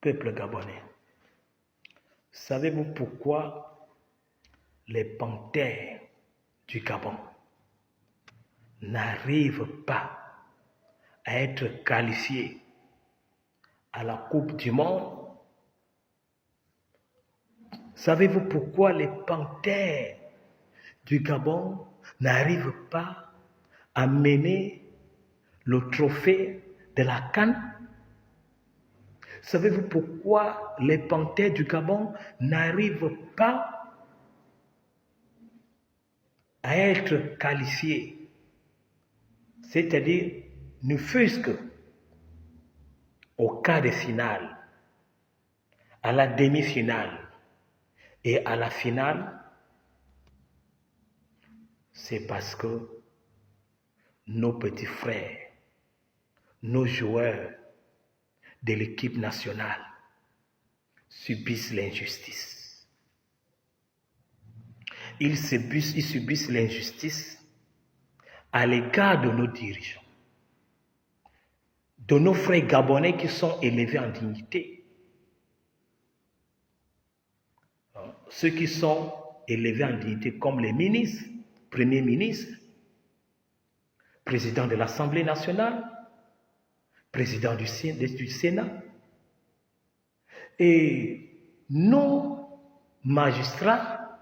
Peuple gabonais, savez-vous pourquoi les panthères du Gabon n'arrivent pas à être qualifiés à la Coupe du Monde? Savez-vous pourquoi les panthères du Gabon n'arrivent pas à mener le trophée de la CAN? Savez-vous pourquoi les panthères du Gabon n'arrivent pas à être qualifiés? C'est-à-dire, ne fût-ce qu'au quart de finale, à la demi-finale et à la finale, c'est parce que nos petits frères, nos joueurs de l'équipe nationale subissent l'injustice. Ils subissent l'injustice à l'égard de nos dirigeants, de nos frères gabonais qui sont élevés en dignité. Ceux qui sont élevés en dignité comme les ministres, premiers ministres, président de l'Assemblée nationale, président du Sénat, et nos magistrats,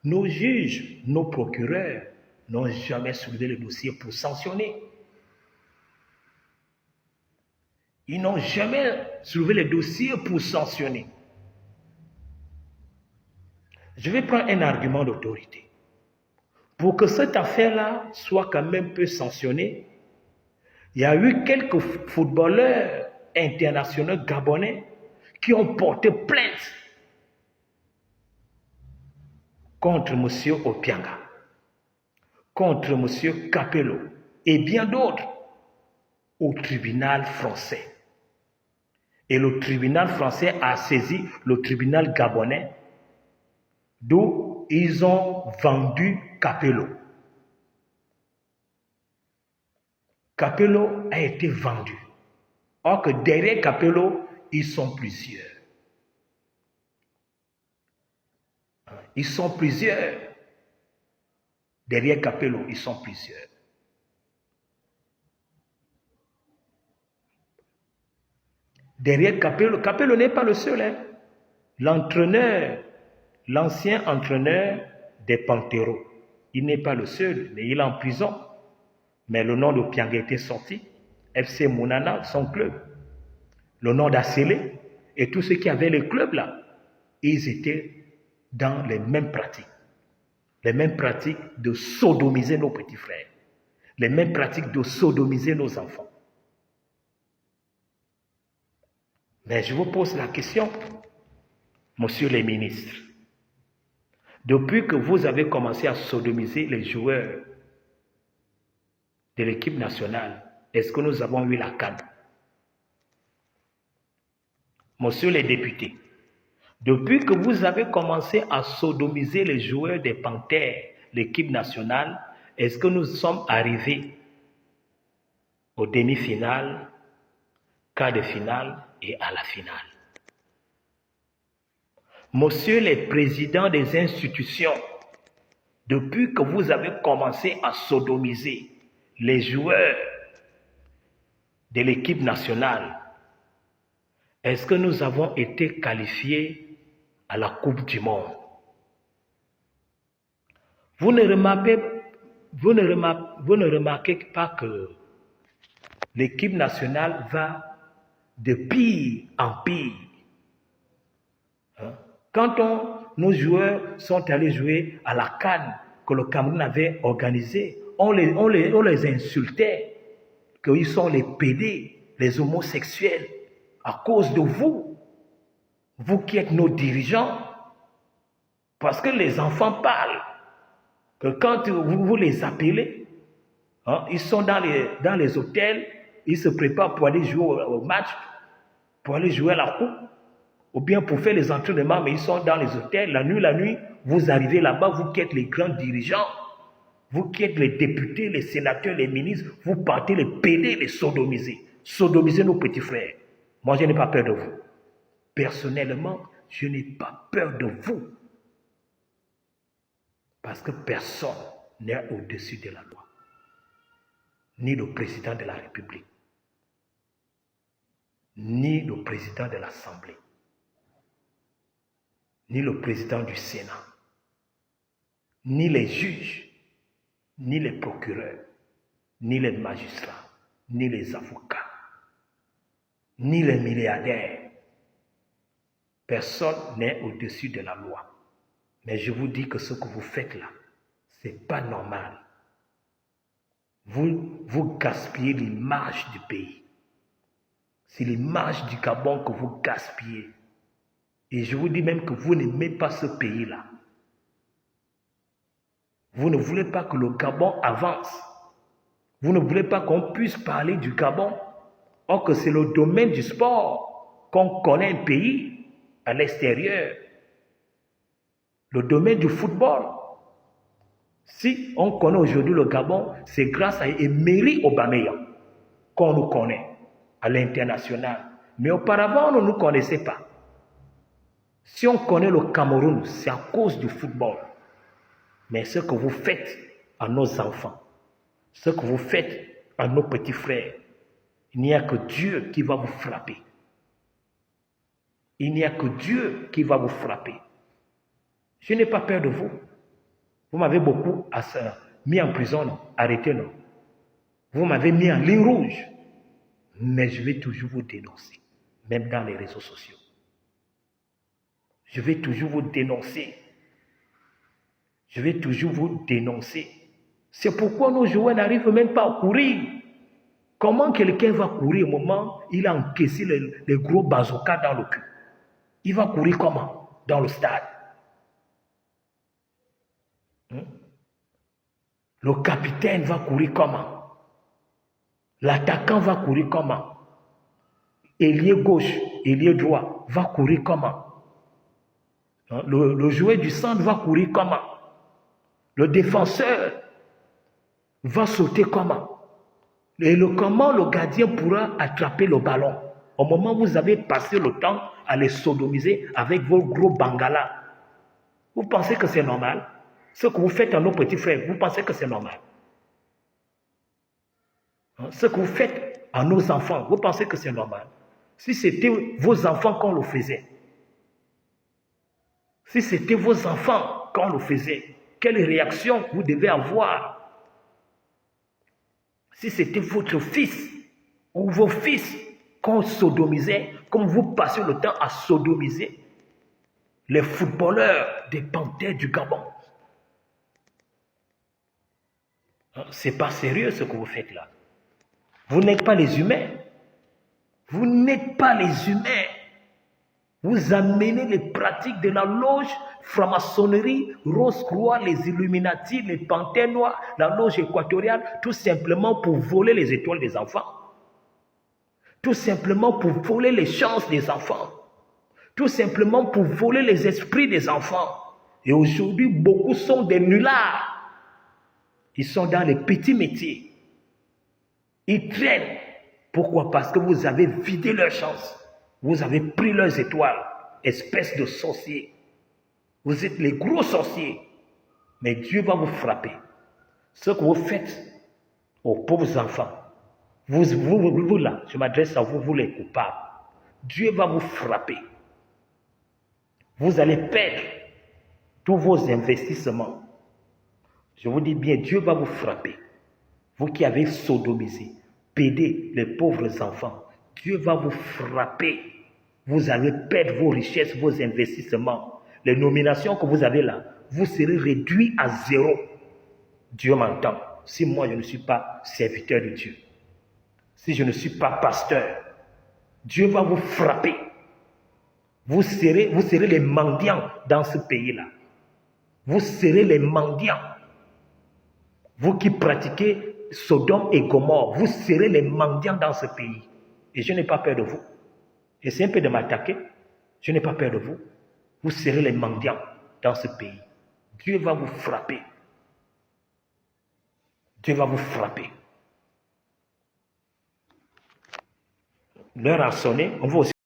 nos juges, nos procureurs n'ont jamais soulevé le dossier pour sanctionner. Ils n'ont jamais soulevé le dossier pour sanctionner. Je vais prendre un argument d'autorité. Pour que cette affaire-là soit quand même peu sanctionnée, il y a eu quelques footballeurs internationaux gabonais qui ont porté plainte contre M. Opianga, contre M. Capello et bien d'autres au tribunal français. Et le tribunal français a saisi le tribunal gabonais d'où ils ont vendu Capello. Capello a été vendu. Or que derrière Capello, ils sont plusieurs. Ils sont plusieurs. Derrière Capello, ils sont plusieurs. Derrière Capello, Capello n'est pas le seul. Hein. L'entraîneur, l'ancien entraîneur des Panteros, il n'est pas le seul, mais il est en prison. Mais le nom de Opianga était sorti. FC Mounana, son club. Le nom d'Assélé et tous ceux qui avaient le club là, ils étaient dans les mêmes pratiques. Les mêmes pratiques de sodomiser nos petits frères. Les mêmes pratiques de sodomiser nos enfants. Mais je vous pose la question, monsieur les ministres. Depuis que vous avez commencé à sodomiser les joueurs de l'équipe nationale, est-ce que nous avons eu la CAN? Monsieur les députés, depuis que vous avez commencé à sodomiser les joueurs des Panthères, l'équipe nationale, est-ce que nous sommes arrivés aux demi-finales, quart de finale et à la finale? Monsieur les présidents des institutions, depuis que vous avez commencé à sodomiser les joueurs de l'équipe nationale, est-ce que nous avons été qualifiés à la Coupe du Monde? Vous ne remarquez pas que l'équipe nationale va de pire en pire. Quand nos joueurs sont allés jouer à la CAN que le Cameroun avait organisée, on les insultait qu'ils sont les pédés, les homosexuels, à cause de vous, vous qui êtes nos dirigeants, parce que les enfants parlent, que quand vous les appelez, ils sont dans les hôtels, ils se préparent pour aller jouer au match, pour aller jouer à la coupe, ou bien pour faire les entraînements, mais ils sont dans les hôtels, la nuit, vous arrivez là-bas, vous qui êtes les grands dirigeants, vous qui êtes les députés, les sénateurs, les ministres, vous partez les péder, les sodomiser nos petits frères. Moi, je n'ai pas peur de vous. personnellement, je n'ai pas peur de vous. Parce que personne n'est au-dessus de la loi. Ni le président de la République, ni le président de l'Assemblée, ni le président du Sénat, ni les juges, ni les procureurs, ni les magistrats, ni les avocats, ni les milliardaires. Personne n'est au-dessus de la loi. Mais je vous dis que ce que vous faites là, ce n'est pas normal. Vous gaspillez l'image du pays. C'est l'image du Gabon que vous gaspillez. Et je vous dis même que vous n'aimez pas ce pays-là. Vous ne voulez pas que le Gabon avance. Vous ne voulez pas qu'on puisse parler du Gabon. Or que c'est le domaine du sport qu'on connaît un pays à l'extérieur. Le domaine du football. Si on connaît aujourd'hui le Gabon, c'est grâce à Emery Aubameyang qu'on nous connaît à l'international. Mais auparavant, on ne nous connaissait pas. Si on connaît le Cameroun, c'est à cause du football. Mais ce que vous faites à nos enfants, ce que vous faites à nos petits frères, il n'y a que Dieu qui va vous frapper. Il n'y a que Dieu qui va vous frapper. Je n'ai pas peur de vous. Vous m'avez beaucoup mis en prison, non? Arrêté, non? Vous m'avez mis en ligne rouge. Mais je vais toujours vous dénoncer, même dans les réseaux sociaux. Je vais toujours vous dénoncer. Je vais toujours vous dénoncer. C'est pourquoi nos joueurs n'arrivent même pas à courir. Comment quelqu'un va courir au moment où il a encaissé les gros bazookas dans le cul? Il va courir comment? Dans le stade. Le capitaine va courir comment? L'attaquant va courir comment? Ailier gauche, ailier droit va courir comment? Le joueur du centre va courir comment? Le défenseur va sauter comment? Et comment le gardien pourra attraper le ballon? Au moment où vous avez passé le temps à les sodomiser avec vos gros bangalas. Vous pensez que c'est normal? Ce que vous faites à nos petits frères, vous pensez que c'est normal? Ce que vous faites à nos enfants, vous pensez que c'est normal? Si c'était vos enfants qu'on le faisait, si c'était vos enfants qu'on le faisait, quelle réaction vous devez avoir? Si c'était votre fils ou vos fils qu'on sodomisait, comme vous passez le temps à sodomiser les footballeurs des Panthères du Gabon. C'est pas sérieux ce que vous faites là. Vous n'êtes pas les humains. Vous n'êtes pas les humains. Vous amenez les pratiques de la loge, franc-maçonnerie, Rose-Croix, les Illuminati, les Panthères Noirs, la loge équatoriale, tout simplement pour voler les étoiles des enfants. Tout simplement pour voler les chances des enfants. Tout simplement pour voler les esprits des enfants. Et aujourd'hui, beaucoup sont des nullards. Ils sont dans les petits métiers. Ils traînent. Pourquoi? Parce que vous avez vidé leurs chances. Vous avez pris leurs étoiles. Espèce de sorciers. Vous êtes les gros sorciers. Mais Dieu va vous frapper. Ce que vous faites aux pauvres enfants. Vous là, je m'adresse à vous, vous les coupables. Dieu va vous frapper. Vous allez perdre tous vos investissements. Je vous dis bien, Dieu va vous frapper. Vous qui avez sodomisé, pédé les pauvres enfants, Dieu va vous frapper. Vous allez perdre vos richesses, vos investissements. Les nominations que vous avez là, vous serez réduits à zéro. Dieu m'entend. Si moi je ne suis pas serviteur de Dieu, si je ne suis pas pasteur, Dieu va vous frapper. Vous serez les mendiants dans ce pays-là. Vous serez les mendiants. Vous qui pratiquez Sodome et Gomorrhe, vous serez les mendiants dans ce pays. Et je n'ai pas peur de vous. Essayez un peu de m'attaquer. Je n'ai pas peur de vous. Vous serez les mendiants dans ce pays. Dieu va vous frapper. Dieu va vous frapper. L'heure a sonné. On va aussi